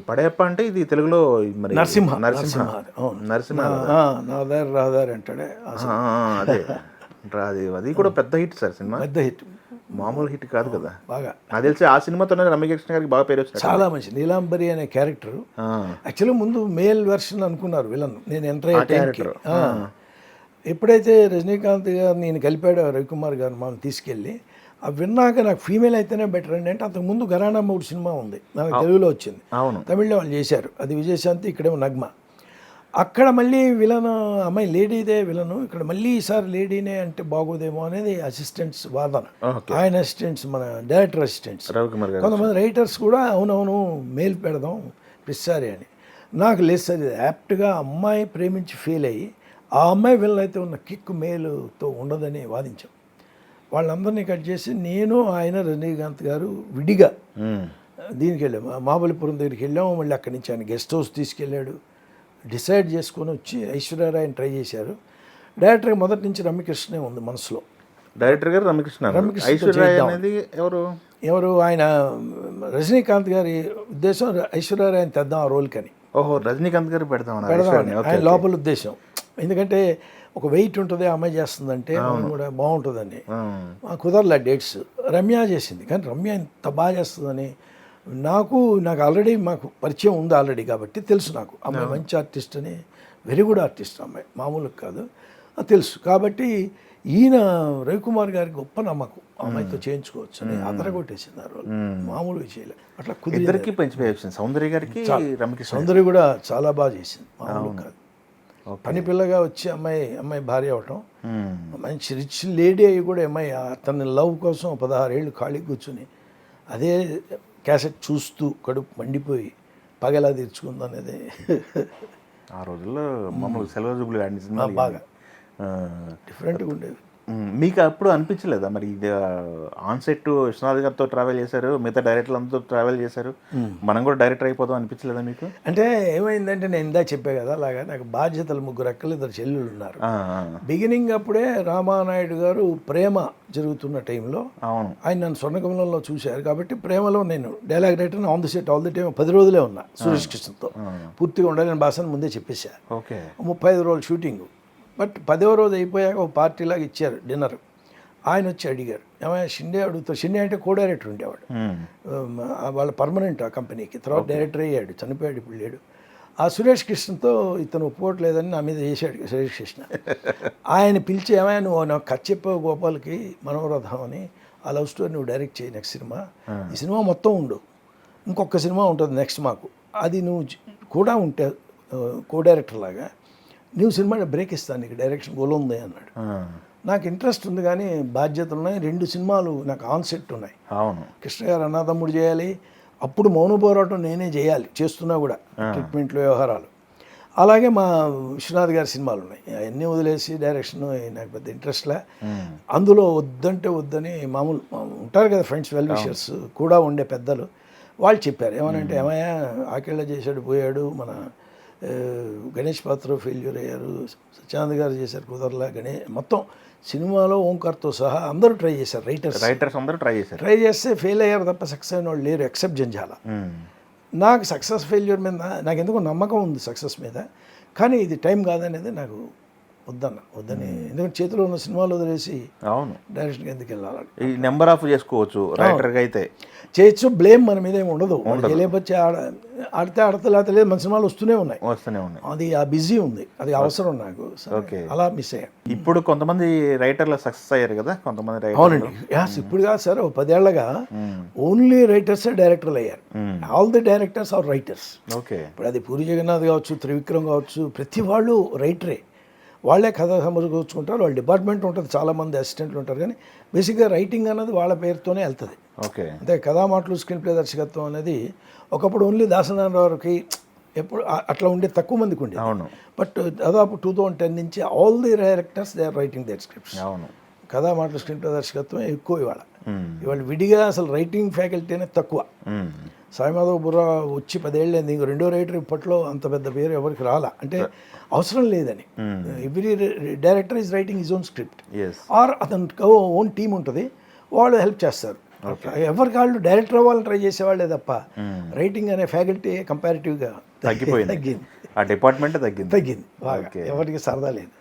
పడయప్ప అంటే ఇది తెలుగులో మరి నరసింహ నరసింహ అవును. నరసింహ నాదారు రాదారు అంటాడే అదే అది కూడా పెద్ద హిట్ సార్ సినిమా. పెద్ద హిట్, మామూలు హిట్ కాదు కదా. బాగా. నాకు తెలిసి ఆ సినిమాతోనే రమ్యకృష్ణ గారికి బాగా పేరు వచ్చింది. చాలా మంచి నీలాంబరి అనే క్యారెక్టర్ యాక్చువల్లీ ముందు మేల్ వెర్షన్ అనుకున్నారు విలన్. నేను ఎంటర్ అయ్యే టైంకి ఎప్పుడైతే రజనీకాంత్ గారు నేను కలిపాడు రవికుమార్ గారు మనం తీసుకెళ్ళి అవి విన్నాక నాకు ఫీమేల్ అయితేనే బెటర్ అండి అంటే అంతకుముందు ఘరానా మూడు సినిమా ఉంది నాకు తెలుగులో వచ్చింది, తమిళ్లో వాళ్ళు చేశారు, అది విజయశాంతి, ఇక్కడేమో నగ్మ. అక్కడ మళ్ళీ విలన్ అమ్మాయి లేడీదే విలను, ఇక్కడ మళ్ళీ ఈసారి లేడీనే అంటే బాగోదేమో అనేది అసిస్టెంట్స్ వాదన. ఆయన అసిస్టెంట్స్ మన డైరెక్టర్ అసిస్టెంట్స్ కొంతమంది రైటర్స్ కూడా అవునవును మేల్ పెడదాం ప్రతిసారి అని. నాకు లేదు సార్ ఇది యాప్ట్గా అమ్మాయి ప్రేమించి ఫెయిల్ అయ్యి ఆ అమ్మాయి విలన్ అయితే ఉన్న కిక్ మేలుతో ఉండదని వాదించాం. వాళ్ళందరినీ కట్ చేసి నేను ఆయన రజనీకాంత్ గారు విడిగా దీనికి వెళ్ళాము, మహాబలిపురం దగ్గరికి వెళ్ళాము. మళ్ళీ అక్కడి నుంచి ఆయన గెస్ట్ హౌస్ తీసుకెళ్ళాడు, డిసైడ్ చేసుకొని వచ్చి ఐశ్వర్యరాయని ట్రై చేశారు. డైరెక్టర్ మొదటి నుంచి రమ్యకృష్ణే ఉంది మనసులో. డైరెక్టర్ గారు రమ్యకృష్ణ. ఎవరు ఆయన రజనీకాంత్ గారి ఉద్దేశం ఐశ్వర్యరాయని తెద్దాం ఆ రోల్ కని. ఓహో, రజనీకాంత్ గారు పెడదాం ఆయన లోపల ఉద్దేశం. ఎందుకంటే ఒక వెయిట్ ఉంటుంది ఆ అమ్మాయి చేస్తుందంటే కూడా బాగుంటుందని. కుదరలే డేట్స్. రమ్య చేసింది, కానీ రమ్య ఇంత బాగా చేస్తుందని నాకు ఆల్రెడీ మాకు పరిచయం ఉంది ఆల్రెడీ కాబట్టి తెలుసు నాకు అమ్మాయి మంచి ఆర్టిస్ట్ అని, వెరీ గుడ్ ఆర్టిస్ట్ అమ్మాయి, మామూలుగా కాదు తెలుసు. కాబట్టి ఈయన రవికుమార్ గారికి గొప్ప నమ్మకం అమ్మాయితో చేయించుకోవచ్చు అని అదరగొట్టేసింది ఆ రోజు. మామూలుగా చేయలేదు. అట్లా కుదిరికి పెంచిపోయి సౌందర్య గారికి సౌందర్య కూడా చాలా బాగా చేసింది, మామూలు కాదు. పని పిల్లగా వచ్చి అమ్మాయి భార్య అవటం, మంచి రిచ్ లేడీ అయ్యి కూడా అమ్మాయి తన లవ్ కోసం 16 ఏళ్ళు ఖాళీ కూర్చుని అదే క్యాసెట్ చూస్తూ కడుపు మండిపోయి పగలా తీర్చుకుంది అనేది. ఆ రోజుల్లో మామూలు సెలవు బాగా డిఫరెంట్గా ఉండేవి. మీకు అప్పుడు అనిపించలేదా మరి ఇది ఆన్ సెట్ విశ్వనాథ్ గారితో ట్రావెల్ చేశారు, మిగతా డైరెక్టర్లంతా ట్రావెల్ చేశారు, మనం కూడా డైరెక్టర్ అయిపోదాం అనిపించలేదా మీకు? అంటే ఏమైందంటే నేను ఇందా చెప్పే కదా అలాగా నాకు బాధ్యతలు 3 అక్కలు 2 చెల్లెళ్ళు ఉన్నారు. బిగినింగ్ అప్పుడే రామానాయుడు గారు ప్రేమ జరుగుతున్న టైంలో ఆయన నన్ను స్వర్ణకమలంలో చూశారు కాబట్టి ప్రేమలో నేను dialogue writer on the set all the time 10 రోజులే ఉన్నా సురేష్ కృష్ణతో. పూర్తిగా ఉండాలని భాషను ముందే చెప్పేశా. 35 రోజులు షూటింగ్. బట్ 10వ రోజు అయిపోయాక ఒక పార్టీలాగా ఇచ్చారు డిన్నర్. ఆయన వచ్చి అడిగారు, ఏమైనా షిండే అడుగుతారు. షిండే అంటే కో డైరెక్టర్ ఉండేవాడు వాళ్ళ పర్మనెంట్ ఆ కంపెనీకి, తర్వాత డైరెక్టర్ అయ్యాడు, చనిపోయాడు, ఇప్పుడు లేడు. ఆ సురేష్ కృష్ణతో ఇతను ఒప్పుకోవట్లేదని నా మీద చేశాడు సురేష్ కృష్ణ. ఆయన పిలిచి ఏమైనా నువ్వు నాకు కథ చెప్పావు గోపాల్కి మనోరథం అని, ఆ లవ్ స్టోరీ నువ్వు డైరెక్ట్ చేయి నెక్స్ట్ సినిమా, ఈ సినిమా మొత్తం ఉండు, ఇంకొక సినిమా ఉంటుంది నెక్స్ట్ మాకు, అది నువ్వు కూడా ఉంటే కో డైరెక్టర్ లాగా నువ్వు సినిమా బ్రేక్ ఇస్తాను నీకు, డైరెక్షన్ గోల్ ఉంది అన్నాడు. నాకు ఇంట్రెస్ట్ ఉంది కానీ బాధ్యతలు ఉన్నాయి, 2 సినిమాలు నాకు ఆన్ సెట్ ఉన్నాయి. కృష్ణ గారు అన్నదమ్ముడు చేయాలి, అప్పుడు మౌన పోరాటం నేనే చేయాలి, చేస్తున్నా కూడా ట్రీట్మెంట్లు వ్యవహారాలు. అలాగే మా విశ్వనాథ్ గారి సినిమాలు ఉన్నాయి, అవన్నీ వదిలేసి డైరెక్షన్ నాకు పెద్ద ఇంట్రెస్ట్లే. అందులో వద్దంటే వద్దని మామూలు ఉంటారు కదా ఫ్రెండ్స్ వెల్ విషర్స్ కూడా ఉండే పెద్దలు, వాళ్ళు చెప్పారు ఏమనంటే ఏమయ్యా ఆకేళ్ళ చేశాడు పోయాడు, మన గణేష్ పాత్ర ఫెయిల్యూర్ అయ్యారు, సత్యానంద్ గారు చేశారు కుదరలా, మొత్తం సినిమాలో ఓంకార్తో సహా అందరూ ట్రై చేశారు, రైటర్స్ అందరూ ట్రై చేస్తే ఫెయిల్ అయ్యారు తప్ప సక్సెస్ అయిన వాళ్ళు లేరు ఎక్సెప్ట్ జంజాల. నాకు సక్సెస్ ఫెయిల్యూర్ మీద నాకు ఎందుకో నమ్మకం ఉంది సక్సెస్ మీద, కానీ ఇది టైం కాదనేది నాకు వద్దని, ఎందుకంటే చేతిలో ఉన్న సినిమాలు వదిలేసి డైరెక్షన్కి ఎందుకు వెళ్ళాలి. ఈ నెంబర్ ఆఫ్ చేసుకోవచ్చు రైటర్గా అయితే చేయొచ్చు, బ్లేమ్ మన మీద ఏమి ఉండదు. లేకపోతే ఆడితే ఆడతలేకపోతే లేదు, మన సినిమాలు వస్తూనే ఉన్నాయి. అది ఆ బిజీ ఉంది, అది అవసరం నాకు, అలా మిస్ అయ్యాను. ఇప్పుడు కొంతమంది రైటర్లు సక్సెస్ అయ్యారు కదా కొంతమంది. అవునండి, ఇప్పుడు కాదు సార్, 10 ఏళ్లగా ఓన్లీ రైటర్సే డైరెక్టర్లు అయ్యారు. All the directors are writers. ఇప్పుడు అది పూరి జగన్నాథ్ కావచ్చు, త్రివిక్రమ్ కావచ్చు, ప్రతి వాళ్ళు రైటరే. వాళ్ళే కథ సమకూర్చుకుంటారు, వాళ్ళ డిపార్ట్మెంట్ ఉంటుంది, చాలామంది అసిస్టెంట్లు ఉంటారు, కానీ బేసిక్గా రైటింగ్ అన్నది వాళ్ళ పేరుతోనే వెళ్తుంది. అంటే కథా మాటలు స్క్రీన్ ప్లే దర్శకత్వం అనేది ఒకప్పుడు ఓన్లీ దాసనారాయణరావుకి ఎప్పుడు అట్లా ఉండే తక్కువ మందికి ఉండేది. బట్ దాదాపు 2010 నుంచి all the directors they are writing their scripts. కథా మాటలు స్క్రీన్ ప్లే దర్శకత్వం ఎక్కువ ఇవాళ విడిగా అసలు రైటింగ్ ఫ్యాకల్టీ అనేది తక్కువ. సాయిమాధవ్ బుర్రా వచ్చి 10 ఏళ్ళైంది, ఇంకో 2వ రైటర్ ఇప్పట్లో అంత పెద్ద పేరు ఎవరికి రాలా, అంటే అవసరం లేదని. Every director is writing his own script, or అతను ఓన్ టీమ్ ఉంటుంది, వాళ్ళు హెల్ప్ చేస్తారు. ఎవరికి వాళ్ళు డైరెక్టర్ అవ్వాలని ట్రై చేసేవాళ్ళే తప్ప రైటింగ్ అనే ఫ్యాకల్టీ కంపారిటివ్గా తగ్గిపోయింది. తగ్గింది ఆ డిపార్ట్మెంట్ తగ్గింది. తగ్గింది బాగా, ఎవరికి సరదా లేదు.